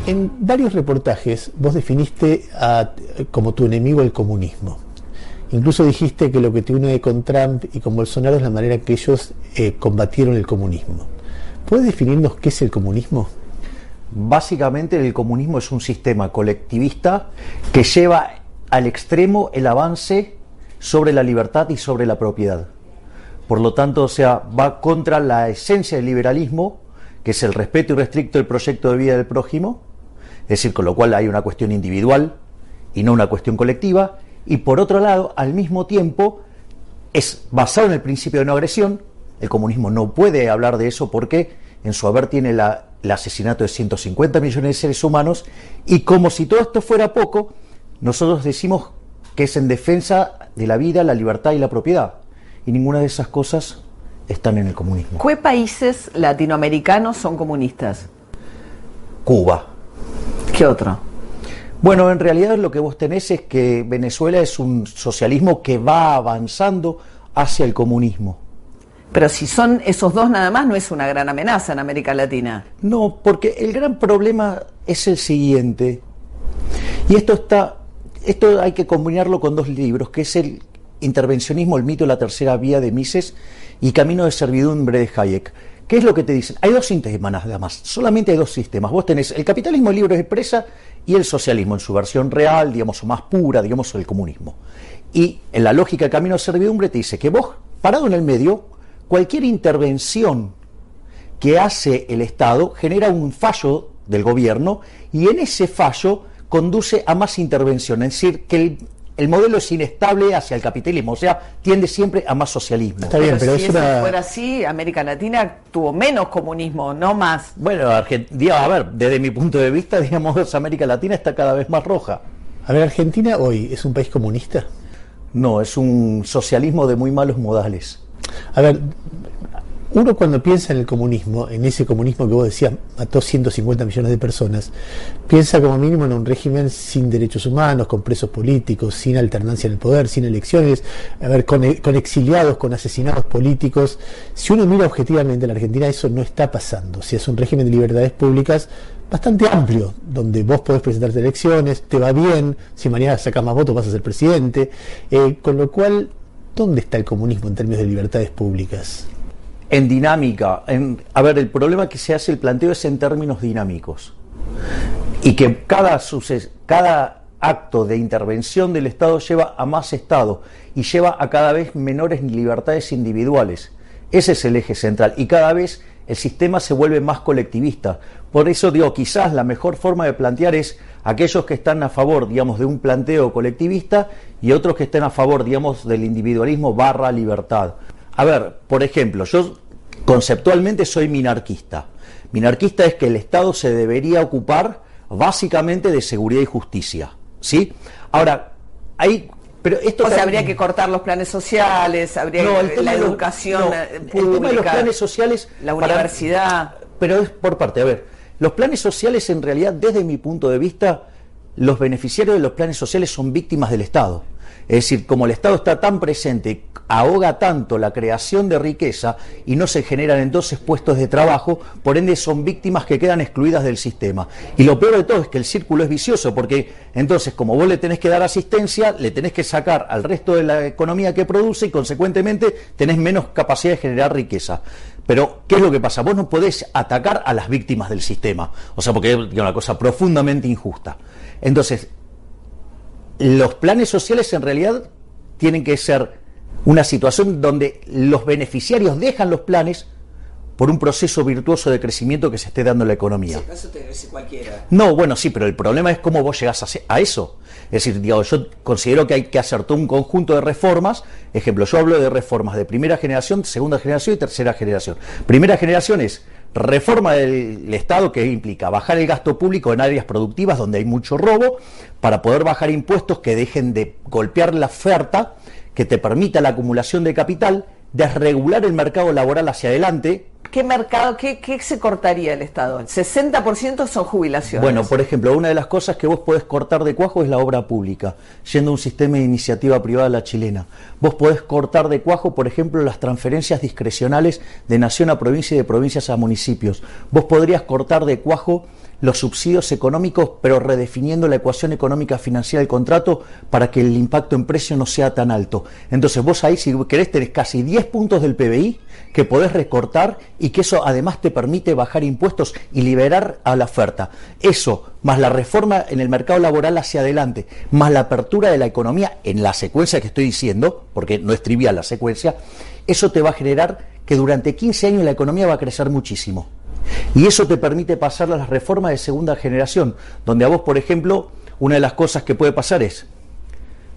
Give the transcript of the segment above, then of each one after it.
En varios reportajes vos definiste como tu enemigo el comunismo. Incluso dijiste que lo que te une con Trump y con Bolsonaro es la manera en que ellos combatieron el comunismo. ¿Puedes definirnos qué es el comunismo? Básicamente el comunismo es un sistema colectivista que lleva al extremo el avance sobre la libertad y sobre la propiedad. Por lo tanto, va contra la esencia del liberalismo, que es el respeto irrestricto del proyecto de vida del prójimo, es decir, con lo cual hay una cuestión individual y no una cuestión colectiva, y por otro lado, al mismo tiempo, es basado en el principio de no agresión. El comunismo no puede hablar de eso porque en su haber tiene el asesinato de 150 millones de seres humanos, y como si todo esto fuera poco, nosotros decimos que es en defensa de la vida, la libertad y la propiedad, y ninguna de esas cosas están en el comunismo. ¿Qué países latinoamericanos son comunistas? Cuba. ¿Qué otro? Bueno, en realidad lo que vos tenés es que Venezuela es un socialismo que va avanzando hacia el comunismo. Pero si son esos dos nada más, no es una gran amenaza en América Latina. No, porque el gran problema es el siguiente, y esto hay que combinarlo con dos libros, que es el Intervencionismo, el mito de la tercera vía de Mises y Camino de servidumbre de Hayek. ¿Qué es lo que te dicen? Hay dos sistemas nada más, solamente hay dos sistemas. Vos tenés el capitalismo libre de empresa y el socialismo en su versión real, digamos, o más pura, digamos, el comunismo. Y en la lógica de Camino de servidumbre te dice que vos, parado en el medio, cualquier intervención que hace el Estado genera un fallo del gobierno, y en ese fallo conduce a más intervención, es decir, que el modelo es inestable hacia el capitalismo, o sea, tiende siempre a más socialismo. Está bien, pero si eso fuera así, América Latina tuvo menos comunismo, no más. Bueno, Argentina, a ver, desde mi punto de vista, digamos, América Latina está cada vez más roja. A ver, ¿Argentina hoy es un país comunista? No, es un socialismo de muy malos modales. A ver, uno cuando piensa en el comunismo, en ese comunismo que vos decías mató 150 millones de personas, piensa como mínimo en un régimen sin derechos humanos, con presos políticos, sin alternancia en el poder, sin elecciones, a ver, con exiliados, con asesinados políticos. Si uno mira objetivamente en la Argentina, eso no está pasando. O sea, es un régimen de libertades públicas bastante amplio, donde vos podés presentarte a elecciones, te va bien, si mañana sacas más votos vas a ser presidente, con lo cual, ¿dónde está el comunismo en términos de libertades públicas? En dinámica. A ver, el problema que se hace, el planteo es en términos dinámicos. Y que cada acto de intervención del Estado lleva a más Estado y lleva a cada vez menores libertades individuales. Ese es el eje central. Y cada vez el sistema se vuelve más colectivista. Por eso digo, quizás la mejor forma de plantear es aquellos que están a favor, digamos, de un planteo colectivista y otros que estén a favor, digamos, del individualismo / libertad. A ver, por ejemplo, yo conceptualmente soy minarquista. Minarquista es que el Estado se debería ocupar básicamente de seguridad y justicia, ¿sí? Ahora, pero esto habría que cortar los planes sociales, habría la educación pública, el tema de los planes sociales, la universidad. Pero es por parte, a ver, los planes sociales en realidad, desde mi punto de vista, los beneficiarios de los planes sociales son víctimas del Estado. Es decir, como el Estado está tan presente, ahoga tanto la creación de riqueza y no se generan entonces puestos de trabajo, por ende son víctimas que quedan excluidas del sistema. Y lo peor de todo es que el círculo es vicioso, porque entonces como vos le tenés que dar asistencia, le tenés que sacar al resto de la economía que produce y consecuentemente tenés menos capacidad de generar riqueza. Pero, ¿qué es lo que pasa? Vos no podés atacar a las víctimas del sistema, o sea, porque es una cosa profundamente injusta. Entonces, los planes sociales en realidad tienen que ser una situación donde los beneficiarios dejan los planes por un proceso virtuoso de crecimiento que se esté dando en la economía. Eso te dice cualquiera. No, bueno, sí, pero el problema es cómo vos llegás a eso. Es decir, digamos, yo considero que hay que hacer todo un conjunto de reformas. Ejemplo, yo hablo de reformas de primera generación, segunda generación y tercera generación. Primera generación es reforma del Estado, que implica bajar el gasto público en áreas productivas donde hay mucho robo, para poder bajar impuestos que dejen de golpear la oferta, que te permita la acumulación de capital, desregular el mercado laboral hacia adelante. ¿Qué mercado, qué se cortaría el Estado? El 60% son jubilaciones. Bueno, por ejemplo, una de las cosas que vos podés cortar de cuajo es la obra pública, yendo a un sistema de iniciativa privada a la chilena. Vos podés cortar de cuajo, por ejemplo, las transferencias discrecionales de nación a provincia y de provincias a municipios. Vos podrías cortar de cuajo los subsidios económicos, pero redefiniendo la ecuación económica financiera del contrato para que el impacto en precio no sea tan alto. Entonces vos ahí, si querés, tenés casi 10 puntos del PBI que podés recortar y que eso además te permite bajar impuestos y liberar a la oferta. Eso, más la reforma en el mercado laboral hacia adelante, más la apertura de la economía en la secuencia que estoy diciendo, porque no es trivial la secuencia, eso te va a generar que durante 15 años la economía va a crecer muchísimo. Y eso te permite pasar a las reformas de segunda generación, donde a vos, por ejemplo, una de las cosas que puede pasar es,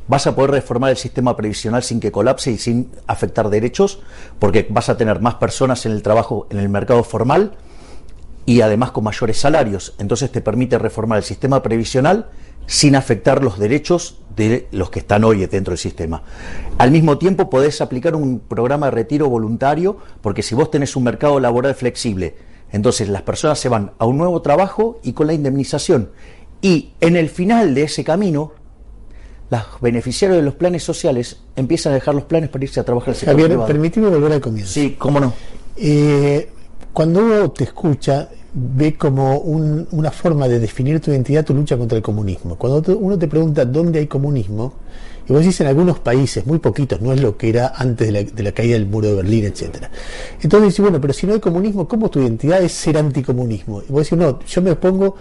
vas a poder reformar el sistema previsional sin que colapse y sin afectar derechos, porque vas a tener más personas en el trabajo, en el mercado formal, y además con mayores salarios. Entonces te permite reformar el sistema previsional sin afectar los derechos de los que están hoy dentro del sistema. Al mismo tiempo podés aplicar un programa de retiro voluntario, porque si vos tenés un mercado laboral flexible, entonces las personas se van a un nuevo trabajo y con la indemnización. Y en el final de ese camino, los beneficiarios de los planes sociales empiezan a dejar los planes para irse a trabajar al sector privado. Permitime volver al comienzo. Sí, cómo no. Cuando uno te escucha, ve como una forma de definir tu identidad, tu lucha contra el comunismo. Cuando uno te pregunta dónde hay comunismo, y vos decís en algunos países, muy poquitos, no es lo que era antes de la caída del muro de Berlín, etcétera. Entonces decís, bueno, pero si no hay comunismo, ¿cómo tu identidad es ser anticomunismo? Y vos decís, no, yo me opongo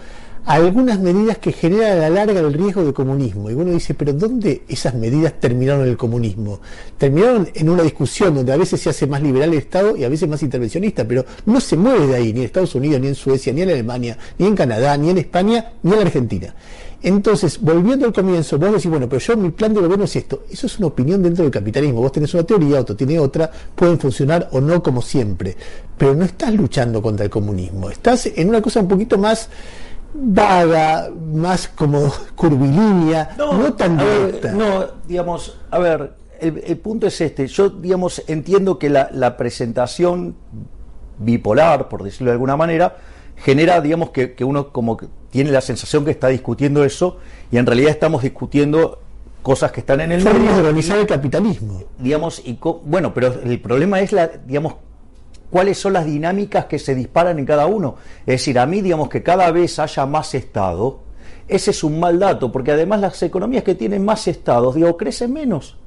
a algunas medidas que generan a la larga el riesgo de comunismo. Y uno dice, pero ¿dónde esas medidas terminaron en el comunismo? Terminaron en una discusión donde a veces se hace más liberal el Estado y a veces más intervencionista, pero no se mueve de ahí, ni en Estados Unidos, ni en Suecia, ni en Alemania, ni en Canadá, ni en España, ni en Argentina. Entonces, volviendo al comienzo, vos decís, bueno, pero yo mi plan de gobierno es esto. Eso es una opinión dentro del capitalismo. Vos tenés una teoría, otro tiene otra, pueden funcionar o no como siempre. Pero no estás luchando contra el comunismo. Estás en una cosa un poquito más vaga, más como curvilínea, no tan directa. No, digamos, a ver, el punto es este. Yo, digamos, entiendo que la presentación bipolar, por decirlo de alguna manera, genera, digamos, que uno como que tiene la sensación que está discutiendo eso y en realidad estamos discutiendo cosas que están en el medio. Formas de organizar el capitalismo. Digamos, bueno, pero el problema es digamos, cuáles son las dinámicas que se disparan en cada uno. Es decir, a mí, digamos, que cada vez haya más Estado, ese es un mal dato, porque además las economías que tienen más Estados, digo, crecen menos.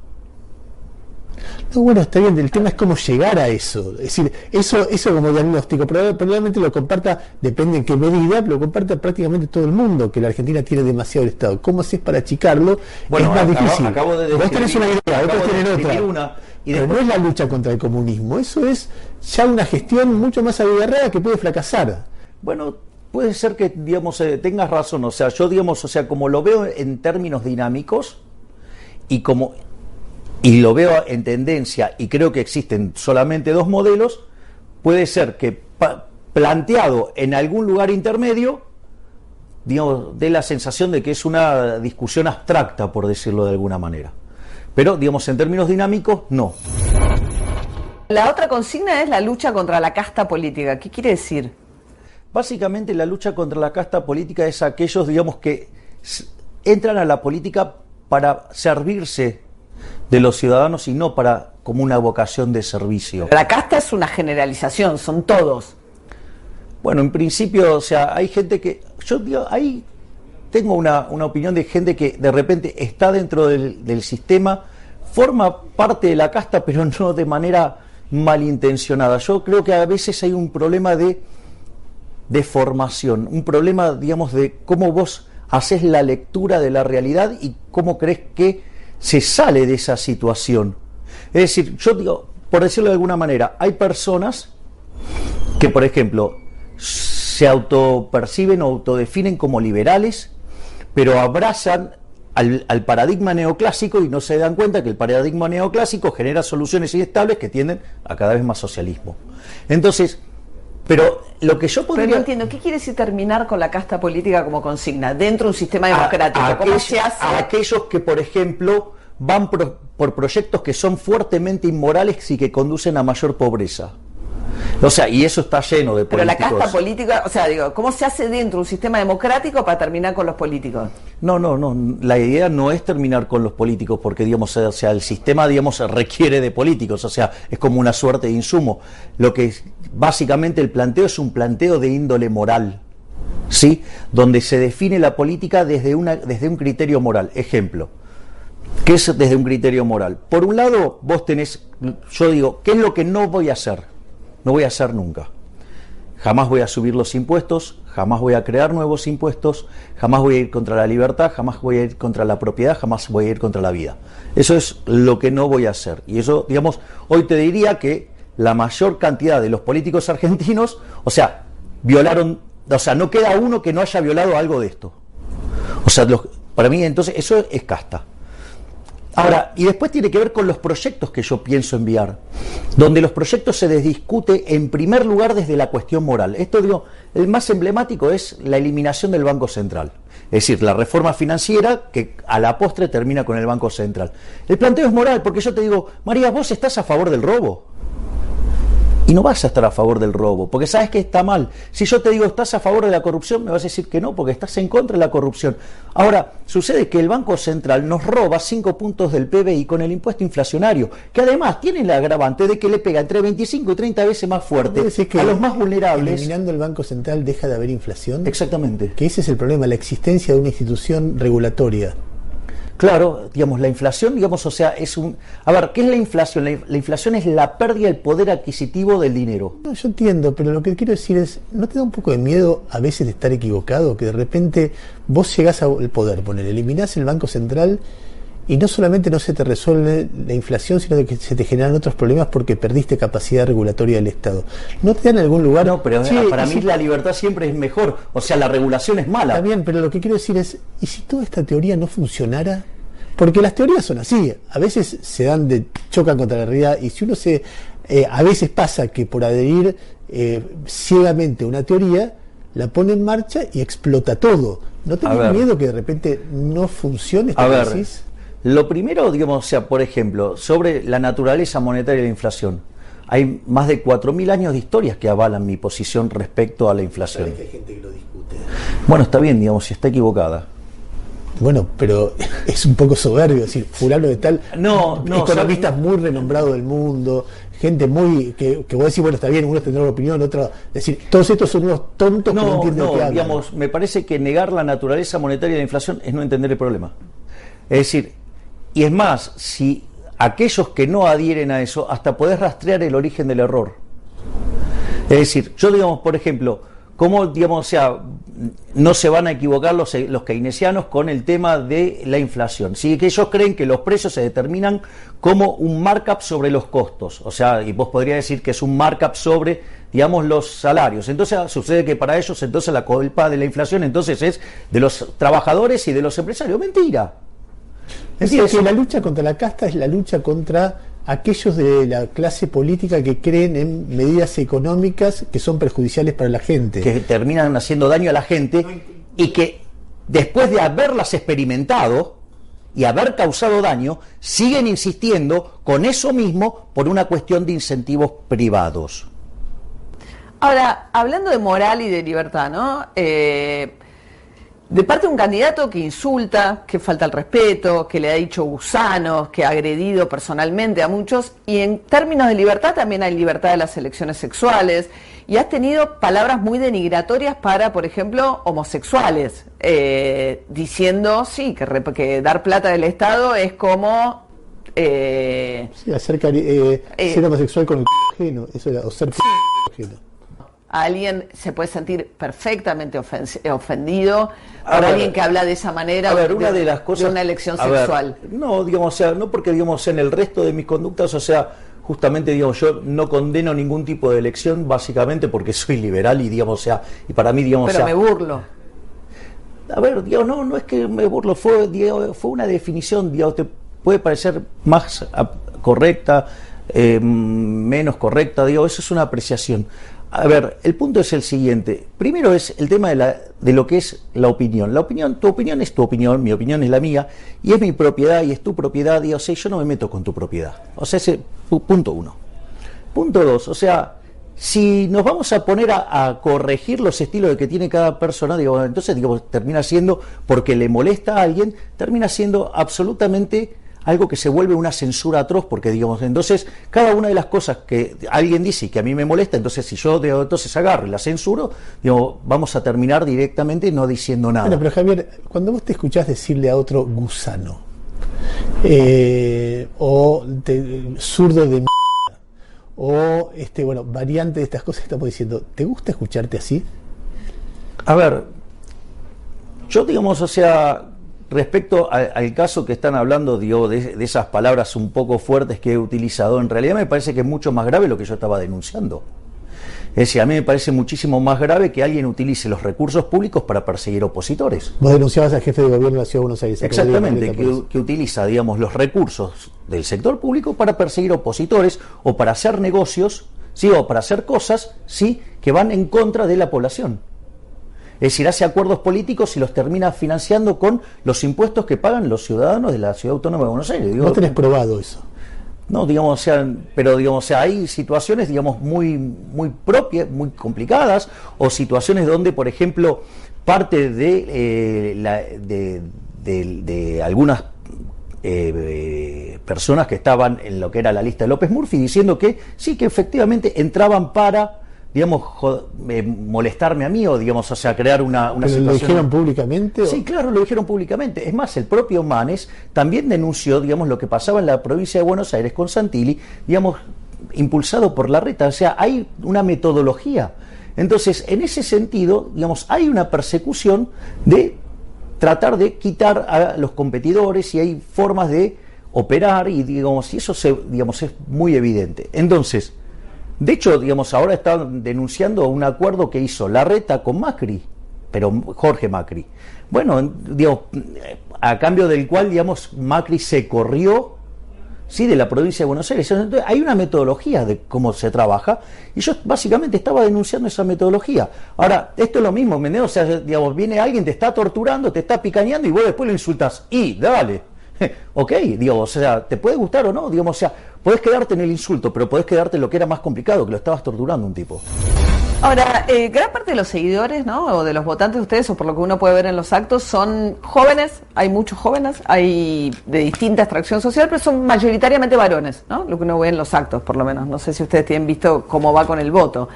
No, bueno, está bien, el tema es cómo llegar a eso. Es decir, eso como diagnóstico, probablemente lo comparta, depende en qué medida, lo comparta prácticamente todo el mundo, que la Argentina tiene demasiado Estado. ¿Cómo haces para achicarlo? Bueno, es más difícil. Acabo de vos tenés una idea, otros tienen otra. Y pero no es la lucha contra el comunismo, eso es ya una gestión mucho más abigarrada que puede fracasar. Bueno, puede ser que, digamos, tengas razón, o sea, yo, digamos, o sea, como lo veo en términos dinámicos y lo veo en tendencia y creo que existen solamente dos modelos, puede ser que planteado en algún lugar intermedio, digamos, dé la sensación de que es una discusión abstracta, por decirlo de alguna manera. Pero, digamos, en términos dinámicos, no. La otra consigna es la lucha contra la casta política. ¿Qué quiere decir? Básicamente la lucha contra la casta política es aquellos, digamos, que entran a la política para servirse de los ciudadanos y no para como una vocación de servicio. La casta es una generalización, son todos. Bueno, en principio, o sea, hay gente que... Yo digo, ahí tengo una opinión de gente que de repente está dentro del sistema, forma parte de la casta, pero no de manera malintencionada. Yo creo que a veces hay un problema de formación, un problema, digamos, de cómo vos haces la lectura de la realidad y cómo crees que se sale de esa situación. Es decir, yo digo, por decirlo de alguna manera, hay personas que, por ejemplo, se autoperciben o autodefinen como liberales, pero abrazan al paradigma neoclásico y no se dan cuenta que el paradigma neoclásico genera soluciones inestables que tienden a cada vez más socialismo. Entonces, pero lo que yo podría... Pero no entiendo, ¿qué quiere decir terminar con la casta política como consigna dentro de un sistema democrático? ¿Cómo se hace? A aquellos que, por ejemplo, van por proyectos que son fuertemente inmorales y que conducen a mayor pobreza. O sea, y eso está lleno de políticos. Pero la casta política, o sea, digo, ¿cómo se hace dentro de un sistema democrático para terminar con los políticos? No, la idea no es terminar con los políticos porque, digamos, o sea, el sistema, digamos, requiere de políticos, o sea, es como una suerte de insumo. Lo que básicamente el planteo es un planteo de índole moral. ¿sí? Donde se define la política desde un criterio moral. Ejemplo, ¿qué es desde un criterio moral? Por un lado, vos tenés, yo digo, ¿qué es lo que no voy a hacer? No voy a hacer nunca. Jamás voy a subir los impuestos, jamás voy a crear nuevos impuestos, jamás voy a ir contra la libertad, jamás voy a ir contra la propiedad, jamás voy a ir contra la vida. Eso es lo que no voy a hacer. Y eso, digamos, hoy te diría que la mayor cantidad de los políticos argentinos, o sea, violaron, o sea, no queda uno que no haya violado algo de esto. O sea, para mí entonces eso es casta. Ahora, y después tiene que ver con los proyectos que yo pienso enviar, donde los proyectos se discute en primer lugar desde la cuestión moral. Esto, digo, el más emblemático es la eliminación del Banco Central. Es decir, la reforma financiera que a la postre termina con el Banco Central. El planteo es moral, porque yo te digo, María, ¿vos estás a favor del robo? Y no vas a estar a favor del robo, porque sabes que está mal. Si yo te digo, ¿estás a favor de la corrupción? Me vas a decir que no, porque estás en contra de la corrupción. Ahora, sucede que el Banco Central nos roba 5 puntos del PBI con el impuesto inflacionario, que además tiene el agravante de que le pega entre 25 y 30 veces más fuerte que a los más vulnerables. Eliminando el Banco Central deja de haber inflación. Exactamente. Que ese es el problema, la existencia de una institución regulatoria. Claro, digamos, la inflación, digamos, o sea, es un... A ver, ¿qué es la inflación? La inflación es la pérdida del poder adquisitivo del dinero. No, yo entiendo, pero lo que quiero decir es, ¿no te da un poco de miedo a veces de estar equivocado? Que de repente vos llegás al poder, eliminás el Banco Central y no solamente no se te resuelve la inflación, sino que se te generan otros problemas porque perdiste capacidad regulatoria del Estado. ¿No te dan en algún lugar? No, pero para mí la libertad siempre es mejor. O sea, la regulación es mala. Está bien, pero lo que quiero decir es, ¿y si toda esta teoría no funcionara? Porque las teorías son así, a veces chocan contra la realidad, y si uno a veces pasa que por adherir ciegamente a una teoría, la pone en marcha y explota todo. ¿No tenés miedo que de repente no funcione esta crisis? Lo primero, digamos, o sea, por ejemplo, sobre la naturaleza monetaria de la inflación. Hay más de 4.000 años de historias que avalan mi posición respecto a la inflación. Que hay gente que lo discute. Bueno, está bien, digamos, si está equivocada. Bueno, pero es un poco soberbio decir, fulano de tal, economistas muy renombrados del mundo, gente muy, que vos decís, bueno, está bien, unos tendrán una opinión, otros, decir, todos estos son unos tontos que no entienden lo que hablan. Digamos, me parece que negar la naturaleza monetaria de la inflación es no entender el problema. Es decir, y es más, si aquellos que no adhieren a eso, hasta podés rastrear el origen del error. Es decir, yo, digamos, por ejemplo, cómo, digamos, o sea, no se van a equivocar los keynesianos con el tema de la inflación. Sí, que ellos creen que los precios se determinan como un markup sobre los costos. O sea, y vos podrías decir que es un markup sobre, digamos, los salarios. Entonces sucede que para ellos entonces la culpa de la inflación entonces es de los trabajadores y de los empresarios. Mentira. Es decir, que la lucha contra la casta es la lucha contra aquellos de la clase política que creen en medidas económicas que son perjudiciales para la gente. Que terminan haciendo daño a la gente y que después de haberlas experimentado y haber causado daño, siguen insistiendo con eso mismo por una cuestión de incentivos privados. Ahora, hablando de moral y de libertad, ¿no? De parte de un candidato que insulta, que falta el respeto, que le ha dicho gusanos, que ha agredido personalmente a muchos, y en términos de libertad también hay libertad de las elecciones sexuales, y has tenido palabras muy denigratorias para, por ejemplo, homosexuales, diciendo, sí, que dar plata del Estado es como... sí, ser homosexual con el ajeno, eso era, o ser ajeno. Alguien se puede sentir perfectamente ofendido por alguien que habla de esa manera una de las cosas, de una elección sexual. No, digamos, o sea, no porque, digamos, en el resto de mis conductas, o sea, justamente, digamos, yo no condeno ningún tipo de elección, básicamente porque soy liberal y, digamos, o sea, y para mí, digamos, pero o sea, me burlo. A ver, digamos, no es que me burlo, fue una definición, digamos, te puede parecer más correcta, menos correcta, digo, eso es una apreciación. A ver, el punto es el siguiente. Primero es el tema de lo que es la opinión. Tu opinión es tu opinión, mi opinión es la mía, y es mi propiedad y es tu propiedad, y o sea, yo no me meto con tu propiedad. O sea, ese punto uno. Punto dos, o sea, si nos vamos a poner a corregir los estilos que tiene cada persona, digo, entonces, digo, termina siendo, porque le molesta a alguien, termina siendo absolutamente algo que se vuelve una censura atroz, porque digamos, entonces cada una de las cosas que alguien dice y que a mí me molesta, entonces si yo entonces agarro y la censuro, digo, vamos a terminar directamente no diciendo nada. Bueno, pero Javier, cuando vos te escuchás decirle a otro gusano, zurdo de o bueno, variante de estas cosas, estamos diciendo, ¿te gusta escucharte así? A ver, yo digamos, o sea, respecto al caso que están hablando, digo, de esas palabras un poco fuertes que he utilizado, en realidad me parece que es mucho más grave lo que yo estaba denunciando. Es decir, a mí me parece muchísimo más grave que alguien utilice los recursos públicos para perseguir opositores. Vos denunciabas al jefe de gobierno de la Ciudad de Buenos Aires. Exactamente, que utiliza, digamos, los recursos del sector público para perseguir opositores o para hacer negocios, ¿sí? O para hacer cosas, ¿sí?, que van en contra de la población. Es decir, hace acuerdos políticos y los termina financiando con los impuestos que pagan los ciudadanos de la Ciudad Autónoma de Buenos Aires. ¿No tenés probado eso? No, digamos, o sea, pero digamos, o sea, hay situaciones, digamos, muy propias, muy complicadas, o situaciones donde, por ejemplo, parte de algunas personas que estaban en lo que era la lista de López Murphy diciendo que sí, que efectivamente entraban para, digamos, molestarme a mí, o digamos, o sea, crear una situación. ¿Lo dijeron públicamente? Sí, claro, lo dijeron públicamente. Es más, el propio Manes también denunció, digamos, lo que pasaba en la provincia de Buenos Aires con Santilli, digamos, impulsado por Larreta. O sea, hay una metodología. Entonces, en ese sentido, digamos, hay una persecución de tratar de quitar a los competidores, y hay formas de operar, y digamos, y eso digamos, es muy evidente. Entonces, de hecho, digamos, ahora están denunciando un acuerdo que hizo Larreta con Macri, pero Jorge Macri. Bueno, digamos, a cambio del cual, digamos, Macri se corrió, sí, de la provincia de Buenos Aires. Entonces, hay una metodología de cómo se trabaja, y yo básicamente estaba denunciando esa metodología. Ahora, esto es lo mismo, ¿me entiendes? O sea, digamos, viene alguien, te está torturando, te está picañando, y vos después lo insultas. Y, dale. Ok, digamos, o sea, te puede gustar o no, digamos, o sea, podés quedarte en el insulto, pero podés quedarte en lo que era más complicado, que lo estabas torturando un tipo. Ahora, gran parte de los seguidores, ¿no?, o de los votantes de ustedes, o por lo que uno puede ver en los actos, son jóvenes, hay muchos jóvenes, hay de distinta extracción social, pero son mayoritariamente varones, ¿no?, lo que uno ve en los actos, por lo menos. No sé si ustedes tienen visto cómo va con el voto.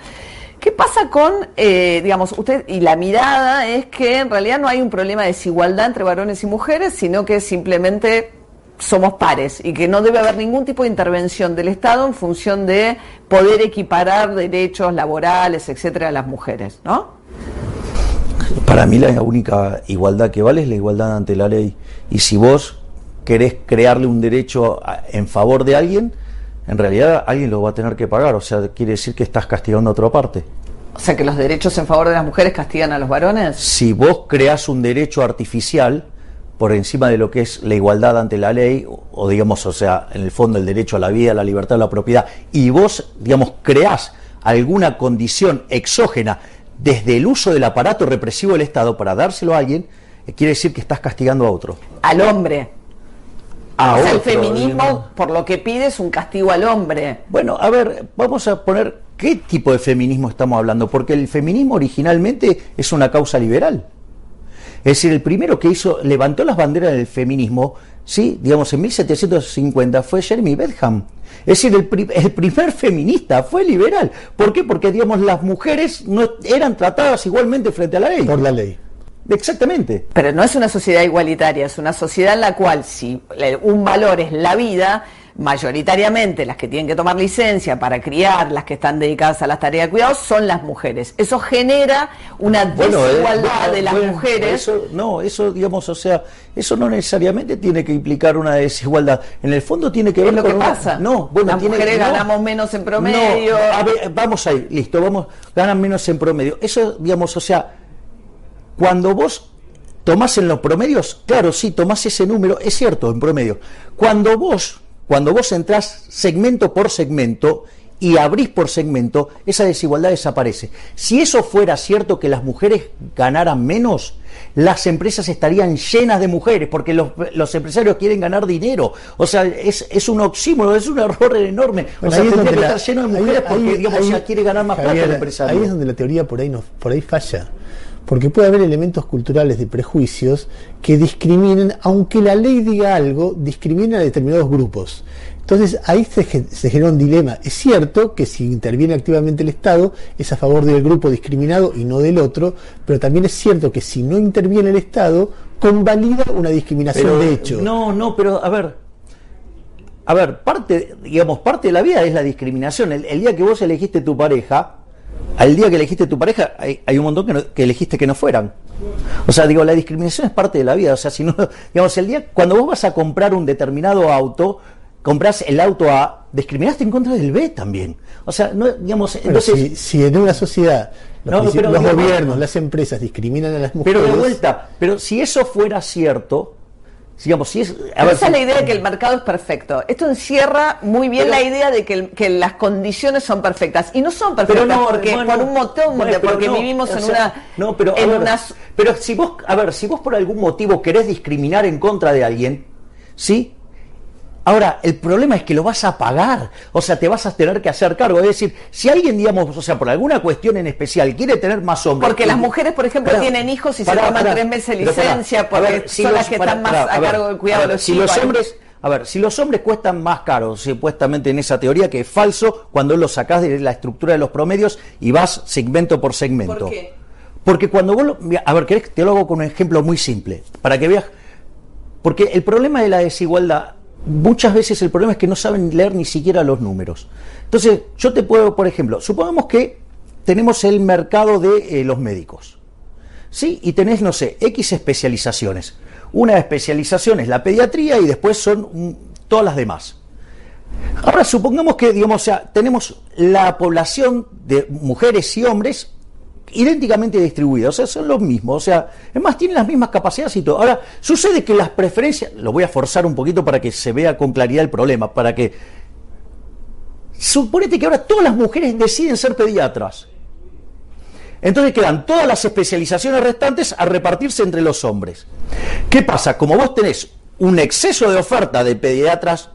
¿Qué pasa con, digamos, usted, y la mirada es que en realidad no hay un problema de desigualdad entre varones y mujeres, sino que simplemente somos pares y que no debe haber ningún tipo de intervención del Estado en función de poder equiparar derechos laborales, etcétera, a las mujeres, ¿no? Para mí la única igualdad que vale es la igualdad ante la ley, y si vos querés crearle un derecho en favor de alguien, en realidad alguien lo va a tener que pagar. O sea, quiere decir que estás castigando a otra parte. O sea, que los derechos en favor de las mujeres castigan a los varones. Si vos creás un derecho artificial por encima de lo que es la igualdad ante la ley, o digamos, o sea, en el fondo el derecho a la vida, a la libertad, a la propiedad, y vos, digamos, creás alguna condición exógena desde el uso del aparato represivo del Estado para dárselo a alguien, quiere decir que estás castigando a otro. Al hombre. A o sea, otro, el feminismo, digamos, por lo que pide, es un castigo al hombre. Bueno, a ver, vamos a poner qué tipo de feminismo estamos hablando, porque el feminismo originalmente es una causa liberal. Es decir, el primero que levantó las banderas del feminismo, sí, digamos, en 1750 fue Jeremy Bentham. Es decir, el primer feminista fue liberal. ¿Por qué? Porque, digamos, las mujeres no eran tratadas igualmente frente a la ley. Por la ley. Exactamente. Pero no es una sociedad igualitaria, es una sociedad en la cual, si un valor es la vida, mayoritariamente las que tienen que tomar licencia para criar, las que están dedicadas a las tareas de cuidado, son las mujeres. Eso genera una desigualdad de las mujeres. Eso, digamos, o sea, eso no necesariamente tiene que implicar una desigualdad. En el fondo tiene que ver con... ¿Es lo que pasa? Las mujeres ganamos menos en promedio. No, a ver, vamos ahí, listo, ganan menos en promedio. Eso, digamos, o sea, cuando vos tomás en los promedios, claro, sí, tomás ese número, es cierto, en promedio. Cuando vos entrás segmento por segmento y abrís por segmento, esa desigualdad desaparece. Si eso fuera cierto, que las mujeres ganaran menos, las empresas estarían llenas de mujeres, porque los empresarios quieren ganar dinero. O sea, es un oxímoron, es un error enorme. Bueno, o sea, tendría que estar lleno de mujeres porque, digamos, quiere ganar más plata el empresario. Ahí es donde la teoría por ahí falla. porque puede haber elementos culturales de prejuicios que discriminen, aunque la ley diga algo, discrimina a determinados grupos. Entonces ahí se genera un dilema. Es cierto que si interviene activamente el Estado es a favor del grupo discriminado y no del otro, pero también es cierto que si no interviene el Estado convalida una discriminación pero, de hecho. No, pero a ver, parte de la vida es la discriminación. El día que vos elegiste tu pareja, al día que elegiste tu pareja, hay un montón que elegiste que no fueran. O sea, digo, la discriminación es parte de la vida. O sea, si no, digamos, el día cuando vos vas a comprar un determinado auto, compras el auto A, discriminaste en contra del B también. O sea, no, digamos, entonces si en una sociedad los gobiernos, las empresas discriminan a las mujeres. Pero de vuelta, pero si eso fuera cierto, digamos, si es. Esa es la idea de que el mercado es perfecto. Esto encierra muy bien la idea de que las condiciones son perfectas. Y no son perfectas por un montón, porque vivimos en una. No, pero pero si vos por algún motivo querés discriminar en contra de alguien, ¿sí? Ahora, el problema es que lo vas a pagar, o sea, te vas a tener que hacer cargo. Es decir, si alguien, digamos, o sea, por alguna cuestión en especial quiere tener más hombres... Porque las mujeres, por ejemplo, tienen hijos y se toman 3 meses de licencia, porque son las que están más a cargo del cuidado de los chicos. Si los hombres cuestan más caros, supuestamente en esa teoría, que es falso, cuando lo sacás de la estructura de los promedios y vas segmento por segmento. ¿Por qué? Porque cuando vos ¿querés que te lo hago con un ejemplo muy simple? Para que veas... Porque el problema de la desigualdad... Muchas veces el problema es que no saben leer ni siquiera los números. Entonces, yo te puedo, por ejemplo, supongamos que tenemos el mercado de los médicos, ¿sí? Y tenés, no sé, X especializaciones. Una especialización es la pediatría y después son todas las demás. Ahora, supongamos que, digamos, o sea, tenemos la población de mujeres y hombres idénticamente distribuidas, o sea, son los mismos, o sea, es más, tienen las mismas capacidades y todo. Ahora, sucede que las preferencias, lo voy a forzar un poquito para que se vea con claridad el problema, para que, suponete que ahora todas las mujeres deciden ser pediatras, entonces quedan todas las especializaciones restantes a repartirse entre los hombres. ¿Qué pasa? Como vos tenés un exceso de oferta de pediatras,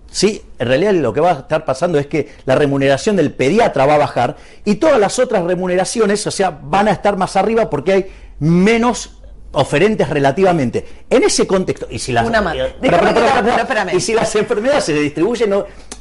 sí, en realidad lo que va a estar pasando es que la remuneración del pediatra va a bajar y todas las otras remuneraciones, o sea, van a estar más arriba porque hay menos oferentes relativamente. En ese contexto, y si las, y si las enfermedades se distribuyen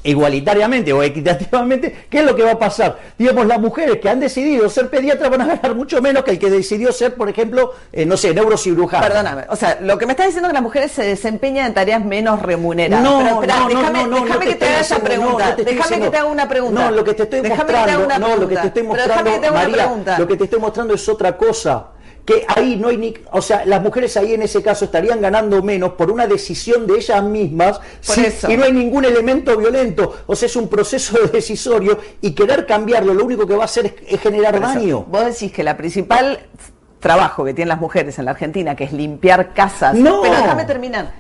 igualitariamente o equitativamente, ¿qué es lo que va a pasar? Digamos, las mujeres que han decidido ser pediatras van a ganar mucho menos que el que decidió ser, por ejemplo, no sé, neurocirujano. Perdóname, o sea, lo que me estás diciendo es que las mujeres se desempeñan en tareas menos remuneradas. No, pero espera, déjame que te haga esa pregunta. Déjame que te haga una pregunta. No, lo que te estoy mostrando, lo que te estoy mostrando, María, lo que te estoy mostrando es otra cosa. Que ahí no hay ni, o sea, las mujeres ahí en ese caso estarían ganando menos por una decisión de ellas mismas, y no hay ningún elemento violento, o sea, es un proceso decisorio y querer cambiarlo lo único que va a hacer es generar daño. Vos decís que la principal trabajo que tienen las mujeres en la Argentina, que es limpiar casas, no. Pero déjame terminar,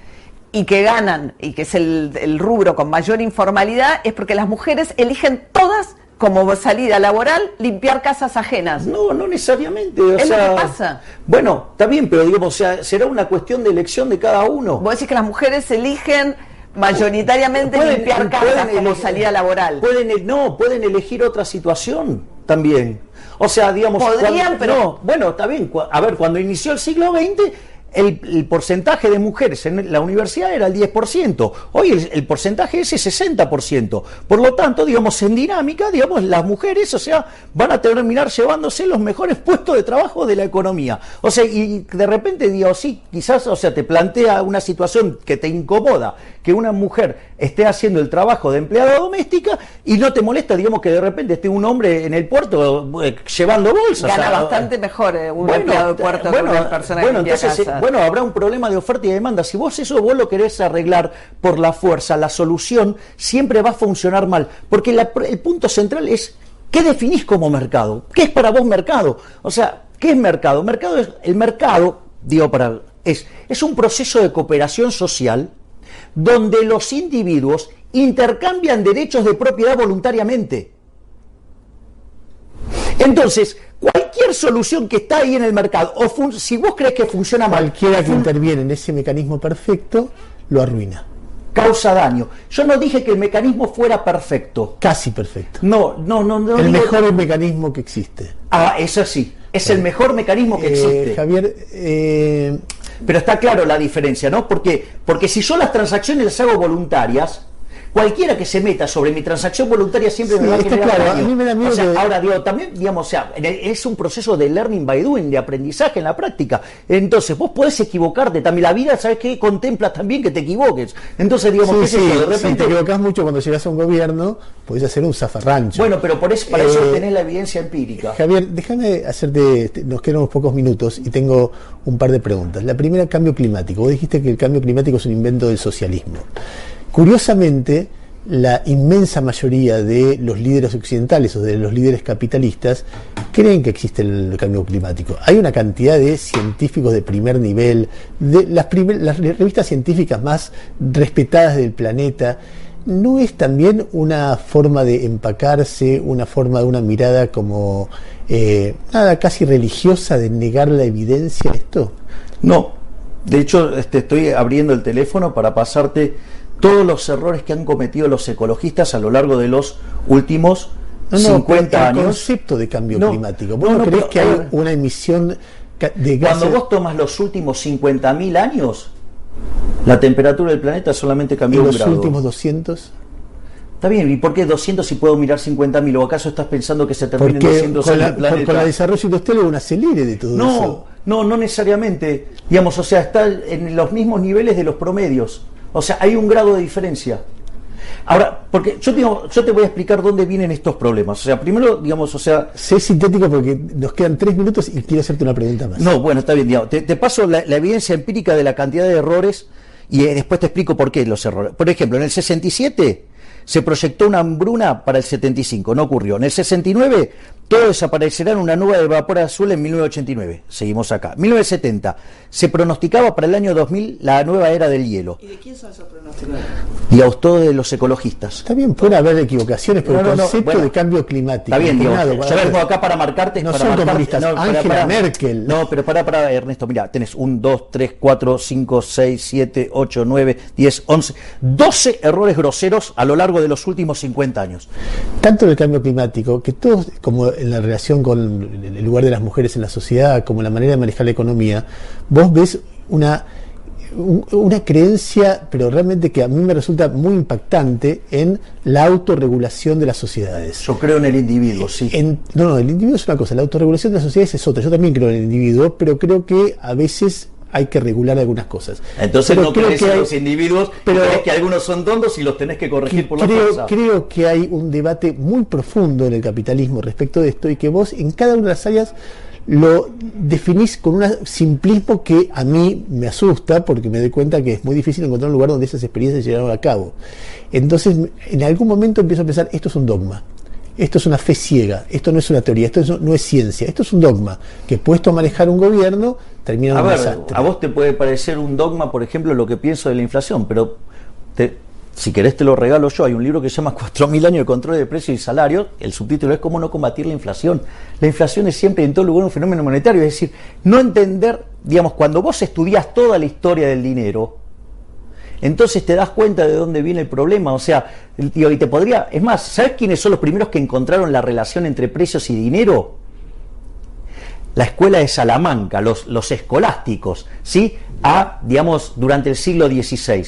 y que ganan, y que es el rubro con mayor informalidad, es porque las mujeres eligen todas como salida laboral, limpiar casas ajenas. No, no necesariamente. O es sea, lo que pasa. Bueno, está bien, pero digamos, o sea, será una cuestión de elección de cada uno. Vos decís que las mujeres eligen mayoritariamente limpiar casas como salida laboral. Pueden elegir otra situación también. O sea, digamos... Podrían, pero... No, bueno, está bien. A ver, cuando inició el siglo XX... El porcentaje de mujeres en la universidad era el 10%, hoy el porcentaje es el 60%, por lo tanto, digamos, en dinámica, digamos, las mujeres, o sea, van a terminar llevándose los mejores puestos de trabajo de la economía, o sea, y de repente, digo, sí, quizás, o sea, te plantea una situación que te incomoda, que una mujer esté haciendo el trabajo de empleada doméstica y no te molesta, digamos, que de repente esté un hombre en el puerto llevando bolsas. Gana bastante mejor un empleado de puerto que una persona que limpia casas. Bueno, habrá un problema de oferta y demanda. Si vos lo querés arreglar por la fuerza, la solución siempre va a funcionar mal. Porque el punto central es, ¿qué definís como mercado? ¿Qué es para vos mercado? O sea, ¿qué es mercado? El mercado, digo, es un proceso de cooperación social donde los individuos intercambian derechos de propiedad voluntariamente. Entonces, cualquier solución que está ahí en el mercado, si vos crees que funciona mal... Cualquiera que interviene en ese mecanismo perfecto, lo arruina. Causa daño. Yo no dije que el mecanismo fuera perfecto. Casi perfecto. No. El mejor mecanismo que existe. Ah, eso sí. Es el mejor mecanismo que existe. Javier, pero está claro la diferencia, ¿no? Porque si yo las transacciones las hago voluntarias, cualquiera que se meta sobre mi transacción voluntaria siempre me va a generar claro, daño. a mí me da miedo ahora digo, también, digamos, o sea, es un proceso de learning by doing, de aprendizaje en la práctica. Entonces, vos podés equivocarte también. La vida, ¿sabes qué? Contempla también que te equivoques. Entonces, digamos, ¿qué es eso? De repente... Si te equivocás mucho cuando llegas a un gobierno, podés hacer un zafarrancho. Bueno, pero para eso tenés la evidencia empírica. Javier, déjame hacerte, nos quedan unos pocos minutos y tengo un par de preguntas. La primera, cambio climático. Vos dijiste que el cambio climático es un invento del socialismo. Curiosamente, la inmensa mayoría de los líderes occidentales o de los líderes capitalistas creen que existe el cambio climático. Hay una cantidad de científicos de primer nivel, de las revistas científicas más respetadas del planeta. ¿No es también una forma de empacarse, una forma de una mirada como casi religiosa de negar la evidencia a esto? No, de hecho estoy abriendo el teléfono para pasarte todos los errores que han cometido los ecologistas a lo largo de los últimos 50 años. El concepto de cambio climático. ¿Vos no creés que hay una emisión de gases? Cuando vos tomas los últimos 50.000 años, la temperatura del planeta solamente cambió un grado. ¿Y los últimos 200? Está bien, ¿y por qué 200 si puedo mirar 50.000? ¿O acaso estás pensando que se termina en 200 en el planeta? Con el desarrollo industrial es un acelere de todo eso. No necesariamente. Digamos, o sea, está en los mismos niveles de los promedios. O sea, hay un grado de diferencia. Ahora, porque yo te voy a explicar dónde vienen estos problemas. O sea, primero, digamos, o sea... Sé sintético porque nos quedan 3 minutos y quiero hacerte una pregunta más. No, bueno, está bien, digamos. Te paso la evidencia empírica de la cantidad de errores y después te explico por qué los errores. Por ejemplo, en el 67 se proyectó una hambruna para el 75, no ocurrió. En el 69 todo desaparecerá en una nube de vapor azul en 1989. Seguimos acá. 1970 se pronosticaba para el año 2000 la nueva era del hielo. ¿Y de quién son esos pronósticos? Digamos, todos de los ecologistas. Está bien, puede haber equivocaciones, pero el concepto de cambio climático. Está bien, digamos, yo vengo acá para marcarte. No para son marcarte, comunistas, Angela Merkel. No, pero para Ernesto, mira, tenés 1, 2, 3, 4, 5, 6, 7, 8, 9, 10, 11, 12 errores groseros a lo largo de los últimos 50 años. Tanto en el cambio climático, que todos, como en la relación con el lugar de las mujeres en la sociedad, como la manera de manejar la economía, vos ves una creencia, pero realmente que a mí me resulta muy impactante, en la autorregulación de las sociedades. Yo creo en el individuo, sí. No, el individuo es una cosa, la autorregulación de las sociedades es otra. Yo también creo en el individuo, pero creo que a veces hay que regular algunas cosas. Entonces pero no crees en los individuos, pero crees que algunos son tontos y los tenés que corregir por la fuerza. Creo que hay un debate muy profundo en el capitalismo respecto de esto, y que vos en cada una de las áreas lo definís con un simplismo que a mí me asusta, porque me doy cuenta que es muy difícil encontrar un lugar donde esas experiencias se llevaron a cabo. Entonces, en algún momento empiezo a pensar, esto es un dogma. Esto es una fe ciega, esto no es una teoría, esto no es ciencia, esto es un dogma que, puesto a manejar un gobierno, termina en un desastre. A vos te puede parecer un dogma, por ejemplo, lo que pienso de la inflación, pero si querés te lo regalo yo. Hay un libro que se llama 4.000 años de control de precios y salarios. El subtítulo es ¿Cómo no combatir la inflación? La inflación es siempre y en todo lugar un fenómeno monetario, es decir, no entender, digamos, cuando vos estudiás toda la historia del dinero, entonces te das cuenta de dónde viene el problema. O sea, y te podría... Es más, ¿sabes quiénes son los primeros que encontraron la relación entre precios y dinero? La escuela de Salamanca, los escolásticos, ¿sí? Digamos, durante el siglo XVI.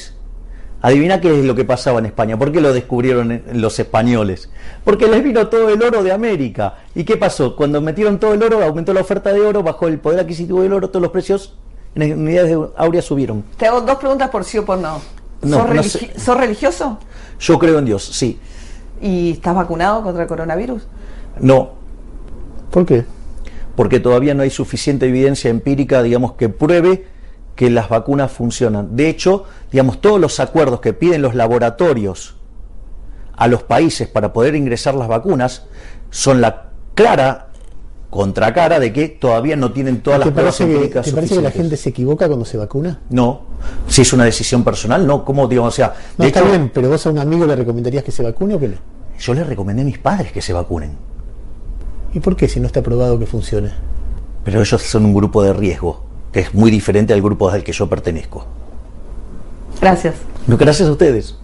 Adivina qué es lo que pasaba en España. ¿Por qué lo descubrieron los españoles? Porque les vino todo el oro de América. ¿Y qué pasó? Cuando metieron todo el oro, aumentó la oferta de oro, bajó el poder adquisitivo del oro, todos los precios en unidades áureas subieron. Te hago 2 preguntas por sí o por no. ¿Sos religioso? Yo creo en Dios, sí. ¿Y estás vacunado contra el coronavirus? No. ¿Por qué? Porque todavía no hay suficiente evidencia empírica, digamos, que pruebe que las vacunas funcionan. De hecho, digamos, todos los acuerdos que piden los laboratorios a los países para poder ingresar las vacunas son la clara contracara de que todavía no tienen todas las pruebas empíricas suficientes. ¿Te parece que la gente se equivoca cuando se vacuna? No. Si es una decisión personal, no. ¿Cómo, digamos? O sea, no, está bien, pero vos a un amigo le recomendarías que se vacune o que no. Yo le recomendé a mis padres que se vacunen. ¿Y por qué si no está probado que funcione? Pero ellos son un grupo de riesgo, que es muy diferente al grupo al que yo pertenezco. Gracias. Gracias a ustedes.